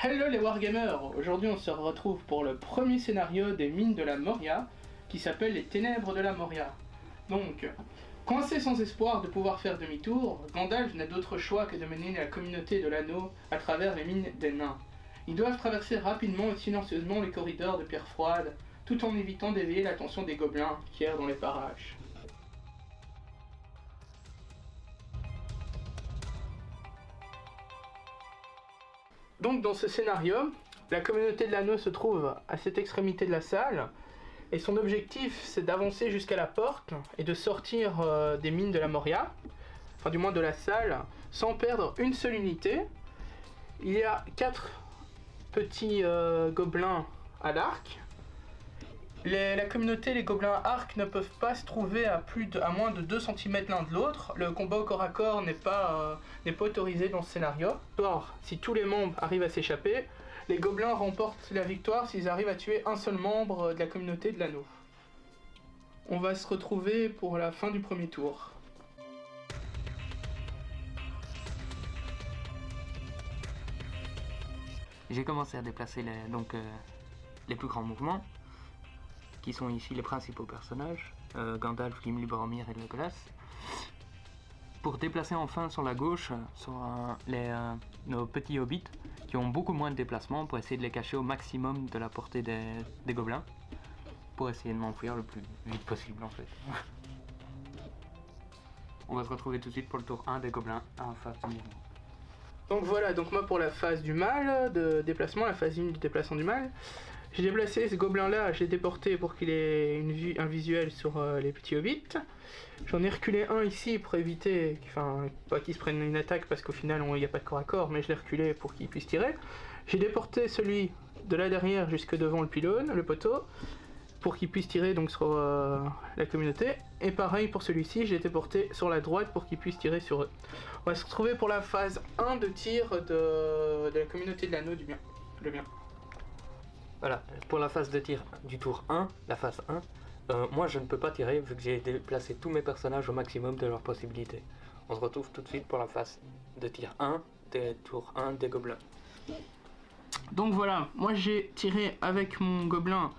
Hello les Wargamers. Aujourd'hui on se retrouve pour le premier scénario des mines de la Moria, qui s'appelle les Ténèbres de la Moria. Donc, coincé sans espoir de pouvoir faire demi-tour, Gandalf n'a d'autre choix que de mener la communauté de l'anneau à travers les mines des nains. Ils doivent traverser rapidement et silencieusement les corridors de pierre froide, tout en évitant d'éveiller l'attention des gobelins qui errent dans les parages. Donc dans ce scénario, la communauté de l'anneau se trouve à cette extrémité de la salle, et son objectif c'est d'avancer jusqu'à la porte et de sortir des mines de la Moria, enfin du moins de la salle, sans perdre une seule unité. Il y a 4 petits gobelins à l'arc. La communauté, les gobelins arc ne peuvent pas se trouver à moins de 2 cm l'un de l'autre. Le combat au corps à corps n'est pas autorisé dans ce scénario. Or, si tous les membres arrivent à s'échapper, les gobelins remportent la victoire s'ils arrivent à tuer un seul membre de la communauté de l'anneau. On va se retrouver pour la fin du premier tour. J'ai commencé à déplacer les plus grands mouvements, qui sont ici les principaux personnages, Gandalf, Gimli, Boromir et Legolas. Pour déplacer enfin sur la gauche nos petits hobbits, qui ont beaucoup moins de déplacement, pour essayer de les cacher au maximum de la portée des gobelins, pour essayer de m'enfuir le plus vite possible en fait. On va se retrouver tout de suite pour le tour 1 des gobelins en face du mouvement. Donc voilà, donc moi pour la phase du mal, de déplacement, la phase 1 du déplacement du mal, j'ai déplacé ce gobelin là, je l'ai déporté pour qu'il ait un visuel sur les petits hobbits. J'en ai reculé un ici pour éviter, pas qu'il se prenne une attaque parce qu'au final il n'y a pas de corps à corps, mais je l'ai reculé pour qu'il puisse tirer. J'ai déporté celui de là derrière jusque devant le pylône, le poteau, pour qu'il puisse tirer donc sur la communauté. Et pareil pour celui-ci, j'ai été porté sur la droite pour qu'il puisse tirer sur eux. On va se retrouver pour la phase 1 de tir de la communauté de l'anneau du bien. Le bien. Voilà, pour la phase de tir du tour 1, la phase 1, moi je ne peux pas tirer vu que j'ai déplacé tous mes personnages au maximum de leurs possibilités. On se retrouve tout de suite pour la phase de tir 1, des tours 1 des gobelins. Donc voilà, moi j'ai tiré avec mon gobelin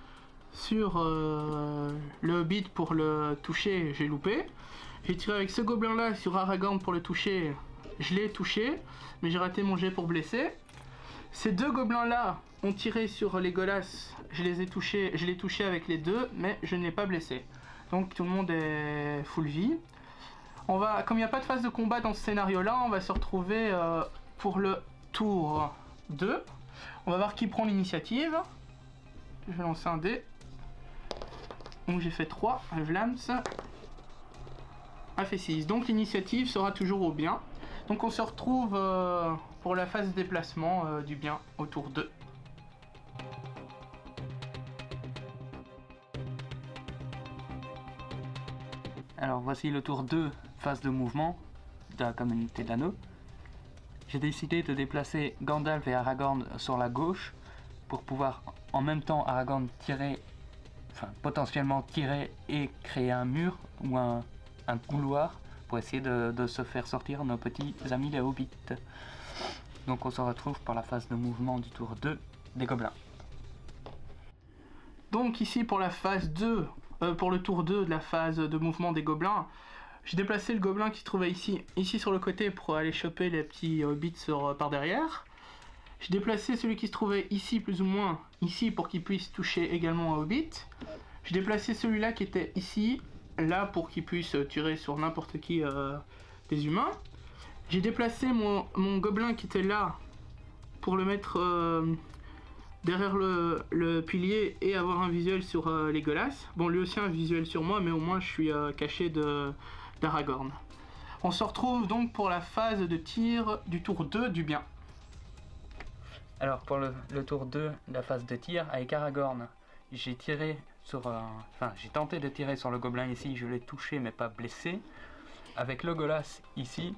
sur le hobbit pour le toucher, j'ai loupé. J'ai tiré avec ce gobelin là sur Aragorn pour le toucher, je l'ai touché, mais j'ai raté mon jet pour blesser. Ces deux gobelins là ont tiré sur Legolas, je l'ai touché avec les deux, mais je ne l'ai pas blessé. Donc tout le monde est full vie. Comme il n'y a pas de phase de combat dans ce scénario là, on va se retrouver pour le tour 2. On va voir qui prend l'initiative. Je vais lancer un dé. Donc j'ai fait 3, Vlams a fait 6. Donc l'initiative sera toujours au bien. Donc on se retrouve pour la phase de déplacement du bien au tour 2. Alors voici le tour 2, phase de mouvement de la communauté de l'anneau. J'ai décidé de déplacer Gandalf et Aragorn sur la gauche pour pouvoir en même temps Aragorn potentiellement tirer et créer un mur ou un couloir pour essayer de se faire sortir nos petits amis les hobbits. Donc on se retrouve pour la phase de mouvement du tour 2 des gobelins. Donc ici pour la phase 2, pour le tour 2 de la phase de mouvement des gobelins, j'ai déplacé le gobelin qui se trouvait ici sur le côté pour aller choper les petits hobbits par derrière. J'ai déplacé celui qui se trouvait ici plus ou moins ici pour qu'il puisse toucher également un hobbit. J'ai déplacé celui-là qui était ici, là pour qu'il puisse tirer sur n'importe qui des humains. J'ai déplacé mon gobelin qui était là pour le mettre derrière le pilier et avoir un visuel sur Legolas. Bon, lui aussi a un visuel sur moi, mais au moins je suis caché d'Aragorn. On se retrouve donc pour la phase de tir du tour 2 du bien. Alors pour le tour 2 de la phase de tir, avec Aragorn, j'ai tenté de tirer sur le gobelin ici, je l'ai touché mais pas blessé. Avec Legolas ici,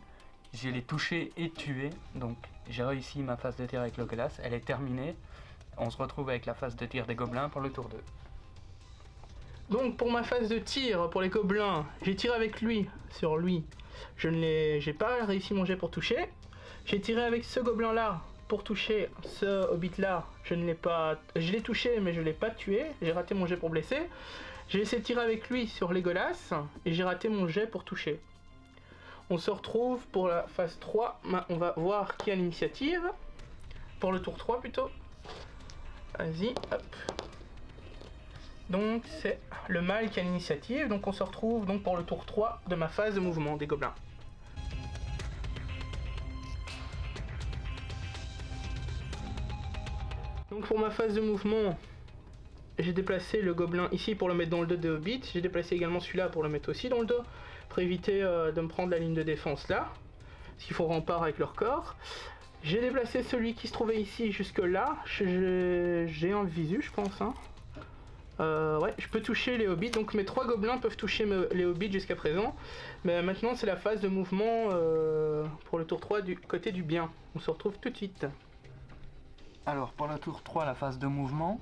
je l'ai touché et tué, donc j'ai réussi ma phase de tir avec Legolas, elle est terminée. On se retrouve avec la phase de tir des gobelins pour le tour 2. Donc pour ma phase de tir pour les gobelins, j'ai tiré avec lui, sur lui. J'ai pas réussi mon jet pour toucher. J'ai tiré avec ce gobelin là pour toucher ce hobbit là, je l'ai touché mais je l'ai pas tué, j'ai raté mon jet pour blesser. J'ai essayé de tirer avec lui sur Legolas et j'ai raté mon jet pour toucher. On se retrouve pour la phase 3, on va voir qui a l'initiative, pour le tour 3 plutôt. Vas-y, hop. Donc c'est le mâle qui a l'initiative, donc on se retrouve donc pour le tour 3 de ma phase de mouvement des gobelins. Donc pour ma phase de mouvement, j'ai déplacé le gobelin ici pour le mettre dans le dos des hobbits, j'ai déplacé également celui-là pour le mettre aussi dans le dos, pour éviter de me prendre la ligne de défense là, parce qu'il faut rempart avec leur corps. J'ai déplacé celui qui se trouvait ici jusque là, j'ai un visu je pense, hein. Ouais, je peux toucher les hobbits, donc mes 3 gobelins peuvent toucher les hobbits jusqu'à présent. Mais maintenant c'est la phase de mouvement pour le tour 3 du côté du bien. On se retrouve tout de suite. Alors pour le tour 3, la phase de mouvement,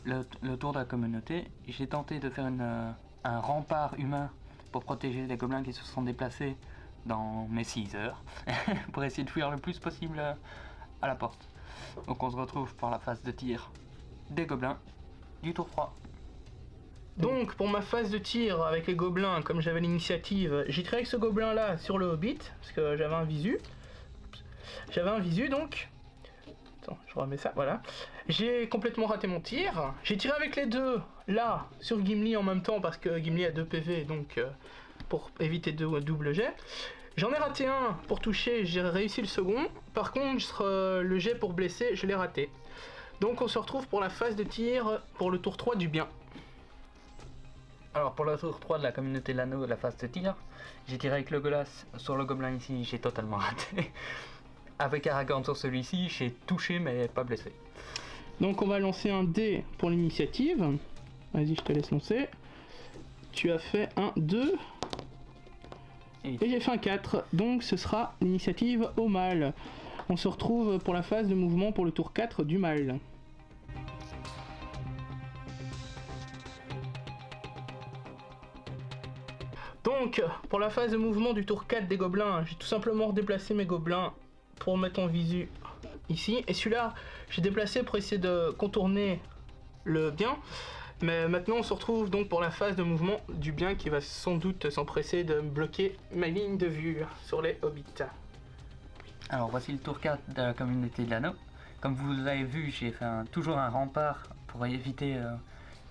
le tour de la communauté, j'ai tenté de faire un rempart humain pour protéger les gobelins qui se sont déplacés dans mes 6 heures, pour essayer de fuir le plus possible à la porte. Donc on se retrouve pour la phase de tir des gobelins du tour 3. Donc pour ma phase de tir avec les gobelins, comme j'avais l'initiative, j'ai tiré avec ce gobelin là sur le hobbit, parce que j'avais un visu. Donc. Attends, je remets ça, voilà. J'ai complètement raté mon tir. J'ai tiré avec les deux là sur Gimli en même temps, parce que Gimli a 2 PV, donc pour éviter de double jet. J'en ai raté un pour toucher, j'ai réussi le second. Par contre, le jet pour blesser, je l'ai raté. Donc on se retrouve pour la phase de tir pour le tour 3 du bien. Alors pour le tour 3 de la communauté de l'anneau, la phase de tir, j'ai tiré avec Legolas sur le gobelin ici, j'ai totalement raté. Avec Aragorn sur celui-ci, j'ai touché mais pas blessé. Donc on va lancer un dé pour l'initiative. Vas-y, je te laisse lancer. Tu as fait un 2. Et j'ai fait un 4. Donc ce sera l'initiative au mâle. On se retrouve pour la phase de mouvement pour le tour 4 du mâle. Donc, pour la phase de mouvement du tour 4 des gobelins, j'ai tout simplement redéplacé mes gobelins pour mettre en visu ici. Et celui-là, j'ai déplacé pour essayer de contourner le bien. Mais maintenant, on se retrouve donc pour la phase de mouvement du bien qui va sans doute s'empresser de bloquer ma ligne de vue sur les hobbits. Alors voici le tour 4 de la communauté de l'anneau. Comme vous l'avez vu, j'ai fait toujours un rempart pour éviter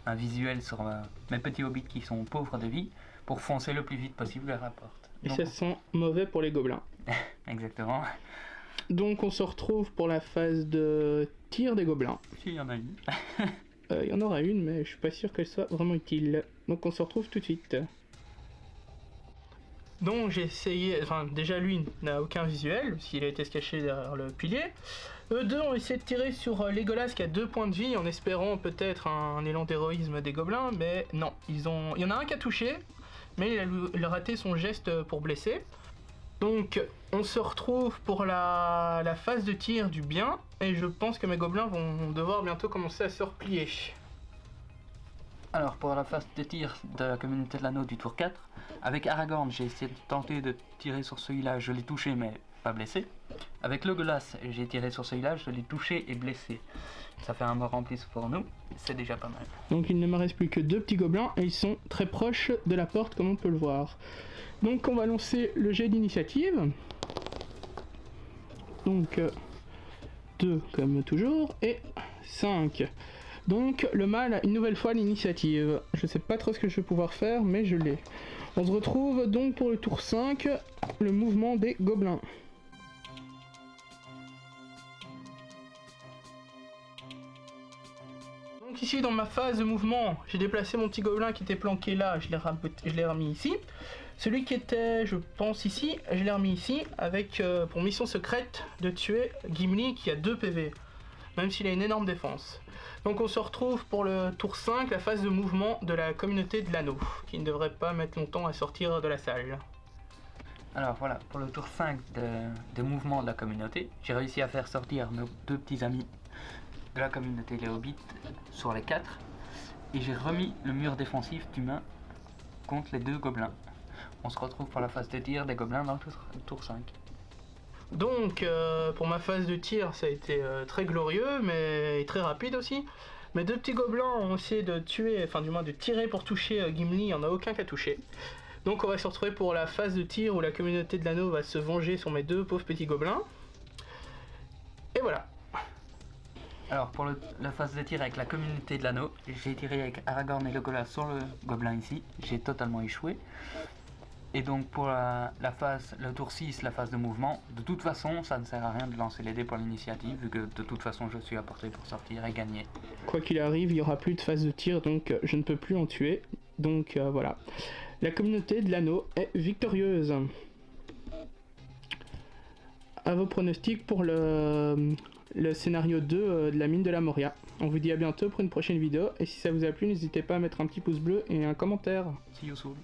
un visuel sur mes petits hobbits qui sont pauvres de vie, pour foncer le plus vite possible vers la porte. Et ça sent mauvais pour les gobelins. Exactement. Donc on se retrouve pour la phase de tir des gobelins. Si, il y en a une. Il y en aura une, mais je suis pas sûr qu'elle soit vraiment utile. Donc on se retrouve tout de suite. Donc j'ai essayé, enfin déjà lui n'a aucun visuel, parce qu'il a été se cacher derrière le pilier. Eux deux ont essayé de tirer sur Legolas qui a 2 points de vie en espérant peut-être un élan d'héroïsme des gobelins, mais non, il y en a un qui a touché, mais il a raté son geste pour blesser. Donc on se retrouve pour la phase de tir du bien, et je pense que mes gobelins vont devoir bientôt commencer à se replier. Alors pour la phase de tir de la communauté de l'anneau du tour 4, avec Aragorn j'ai essayé de tenter de tirer sur celui-là, je l'ai touché mais pas blessé. Avec Legolas j'ai tiré sur celui-là, je l'ai touché et blessé. Ça fait un mort en plus pour nous, c'est déjà pas mal. Donc il ne me reste plus que 2 petits gobelins et ils sont très proches de la porte comme on peut le voir. Donc on va lancer le jet d'initiative. Donc 2 comme toujours et 5. Donc le mâle a une nouvelle fois l'initiative. Je sais pas trop ce que je vais pouvoir faire, mais je l'ai. On se retrouve donc pour le tour 5, le mouvement des gobelins. Donc ici dans ma phase de mouvement, j'ai déplacé mon petit gobelin qui était planqué là, je l'ai remis ici. Celui qui était, je pense ici, je l'ai remis ici, avec pour mission secrète de tuer Gimli qui a 2 PV, même s'il a une énorme défense. Donc on se retrouve pour le tour 5, la phase de mouvement de la communauté de l'anneau, qui ne devrait pas mettre longtemps à sortir de la salle. Alors voilà, pour le tour 5 de mouvement de la communauté, j'ai réussi à faire sortir nos 2 petits amis de la communauté les hobbits sur les 4, et j'ai remis le mur défensif d'humain contre les 2 gobelins. On se retrouve pour la phase de tir des gobelins dans le tour 5. Donc, pour ma phase de tir, ça a été très glorieux, mais très rapide aussi. Mes deux petits gobelins ont essayé de tuer, enfin du moins de tirer pour toucher Gimli, il n'y en a aucun qui a touché. Donc on va se retrouver pour la phase de tir où la communauté de l'anneau va se venger sur mes deux pauvres petits gobelins. Et voilà. Alors pour la phase de tir avec la communauté de l'anneau, j'ai tiré avec Aragorn et Legolas sur le gobelin ici, j'ai totalement échoué. Et donc pour le tour 6, la phase de mouvement, de toute façon ça ne sert à rien de lancer les dés pour l'initiative vu que de toute façon je suis à portée pour sortir et gagner. Quoi qu'il arrive, il n'y aura plus de phase de tir, donc je ne peux plus en tuer. Donc voilà. La communauté de l'anneau est victorieuse. À vos pronostics pour le scénario 2 de la mine de la Moria. On vous dit à bientôt pour une prochaine vidéo, et si ça vous a plu, n'hésitez pas à mettre un petit pouce bleu et un commentaire. See you soon.